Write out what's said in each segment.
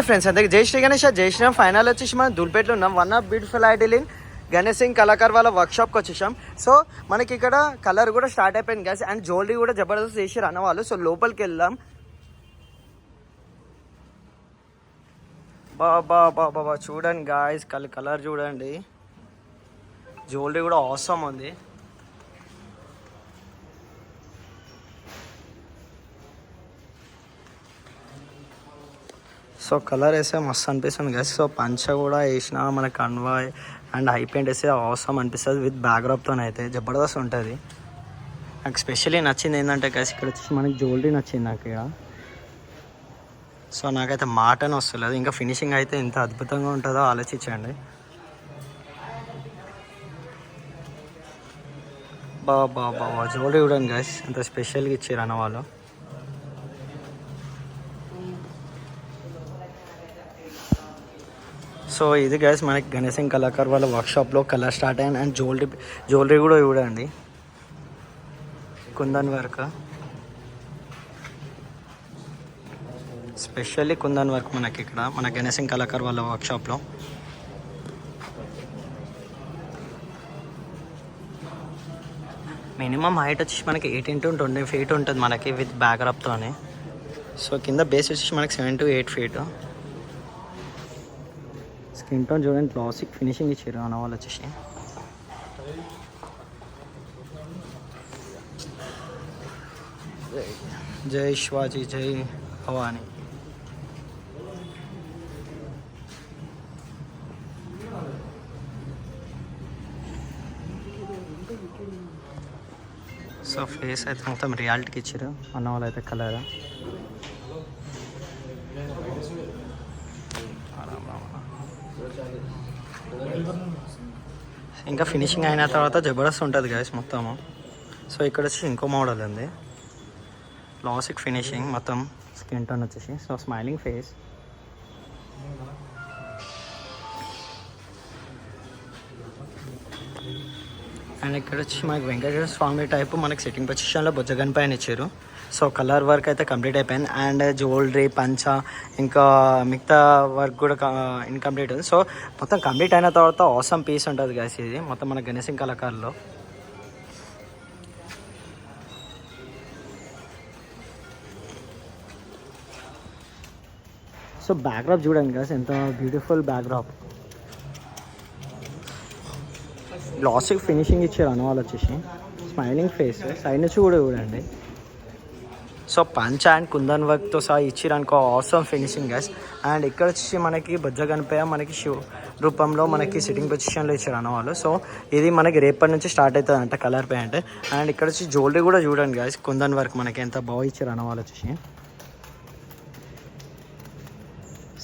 Friends అందరికి జై శ్రీ గణేష్. జై శ్రీరామ్. ఫైనల్ వచ్చేసి మనం దుల్పేటలో ఉన్నాం. One of beautiful ideal in Ganesh Singh Kalakar వాళ్ళ వర్క్షాప్కి వచ్చేసాం. సో మనకి ఇక్కడ కలర్ కూడా స్టార్ట్ అయిపోయింది గ్యాస్ అండ్ జ్యువెలరీ కూడా జబర్దస్త్ చేసి అన్నవాళ్ళు. సో లోపలికి వెళ్దాం. బాబా బాబా చూడండి గాయస్, కలర్ చూడండి, జ్యువెలరీ కూడా అవసరం ఉంది. సో కలర్ వేస్తే మస్తు అనిపిస్తుంది కదా. సో పంచ కూడా వేసిన మనకి కన్వాయ్ అండ్ హై పెయింట్ వేస్తే అవసరం అనిపిస్తుంది విత్ బ్యాక్డ్రాప్తో అయితే జబర్దస్త్ ఉంటుంది. నాకు స్పెషల్లీ నచ్చింది ఏంటంటే గైస్ ఇక్కడ వచ్చేసి మనకి జ్యువెలరీ నచ్చింది నాకు ఇక్కడ. సో నాకైతే మాటనే వస్తలేదు. ఇంకా ఫినిషింగ్ అయితే ఎంత అద్భుతంగా ఉంటుందో ఆలోచించండి. బాబా జ్యువెలరీ చూడండి గైస్ ఎంత స్పెషల్గా ఇచ్చారు అన్న వాళ్ళు. సో ఇది గైస్ మనకి గణేష్ సింగ్ కళాకార్ వాళ్ళ వర్క్షాప్లో కలర్ స్టార్ట్ అయ్యింది. అండ్ జ్యువెలరీ కూడా చూడండి, kundan work, specially kundan work మనకి ఇక్కడ మన గణేష్ సింగ్ కళాకార్ వాళ్ళ వర్క్షాప్లో. మినిమం హైట్ వచ్చేసి మనకి 18 to 20 feet ఉంటుంది మనకి విత్ బ్యాక్డ్రాప్తోనే. సో కింద బేస్ వచ్చేసి మనకి 7 to 8 feet. స్కిన్ టోన్ చూడండి, క్లాసిక్ ఫినిషింగ్ ఇచ్చారు అన్న వాళ్ళు వచ్చేసి. జై శివాజీ జై భవానీ. సో ఫేస్ అయితే మొత్తం రియాలిటీకి ఇచ్చారు అన్న వాళ్ళు అయితే కలర్. ఇంకా ఫినిషింగ్ అయిన తర్వాత జబర్దస్త్ ఉంటుంది గైస్ మొత్తము. సో ఇక్కడ వచ్చి ఇంకో మోడల్ ఉంది, క్లాసిక్ ఫినిషింగ్ మొత్తం స్కిన్ టోన్ వచ్చేసి. So smiling face. అండ్ ఇక్కడ వచ్చి మనకి వెంకటేశ్వర స్వామి టైపు మనకి సిట్టింగ్ పొజిషన్లో బొజ్జగన్ పైన ఇచ్చారు. సో కలర్ వర్క్ అయితే కంప్లీట్ అయిపోయింది. అండ్ జ్యువెలరీ పంచ ఇంకా మిగతా వర్క్ కూడా ఇన్కంప్లీట్ ఉంది. సో మొత్తం కంప్లీట్ అయిన తర్వాత ఆసమ్ పీస్ ఉంటుంది గైస్ ఇది మొత్తం మన గణేష్ సింగ్ కళాకారులో. సో బ్యాక్డ్రాప్ చూడండి గైస్ ఎంత బ్యూటిఫుల్ బ్యాక్డ్రాప్, గ్లాసిక్ ఫినిషింగ్ ఇచ్చారు అన్న వాళ్ళు వచ్చేసి. స్మైలింగ్ ఫేస్ సైడ్ నుంచి కూడా చూడండి. సో పంచ అండ్ కుందన్ వర్క్తో సహా ఇచ్చిరు అనుకో ఆసమ్ ఫినిషింగ్ గైస్. అండ్ ఇక్కడ వచ్చి మనకి బొజ్జ గణపయ్య మనకి శివ రూపంలో మనకి సిట్టింగ్ పొజిషన్లో ఇచ్చారు అన్న వాళ్ళు. సో ఇది మనకి రేపటి నుంచి స్టార్ట్ అవుతుంది అంట కలర్ పెయింట్. అండ్ ఇక్కడ వచ్చి జ్యువెలరీ కూడా చూడండి గైస్, కుందన్ వర్క్ మనకి ఎంత బాగా ఇచ్చారు అన్న వాళ్ళు వచ్చేసి.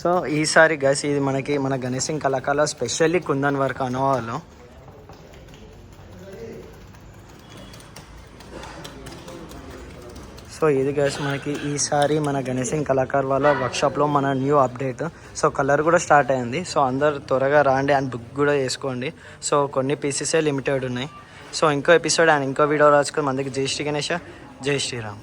సో ఈసారి గైస్ ఇది మనకి మన గణేష్ సింగ్ కళాకారులో స్పెషల్లీ కుందన్ వర్క్ అన్న వాళ్ళు. సో ఇది గైస్ మనకి ఈసారి మన గణేష్ సింగ్ కళాకార్ వాళ్ళ వర్క్షాప్లో మన న్యూ అప్డేట్. సో కలర్ కూడా స్టార్ట్ అయింది. సో అందరు త్వరగా రాండి అండ్ బుక్ కూడా చేసుకోండి. సో కొన్ని పీసెసే లిమిటెడ్ ఉన్నాయి. సో ఇంకో ఎపిసోడ్ అండ్ ఇంకో వీడియో రాసుకొని మనకి జై శ్రీ గణేష, జై శ్రీరామ్.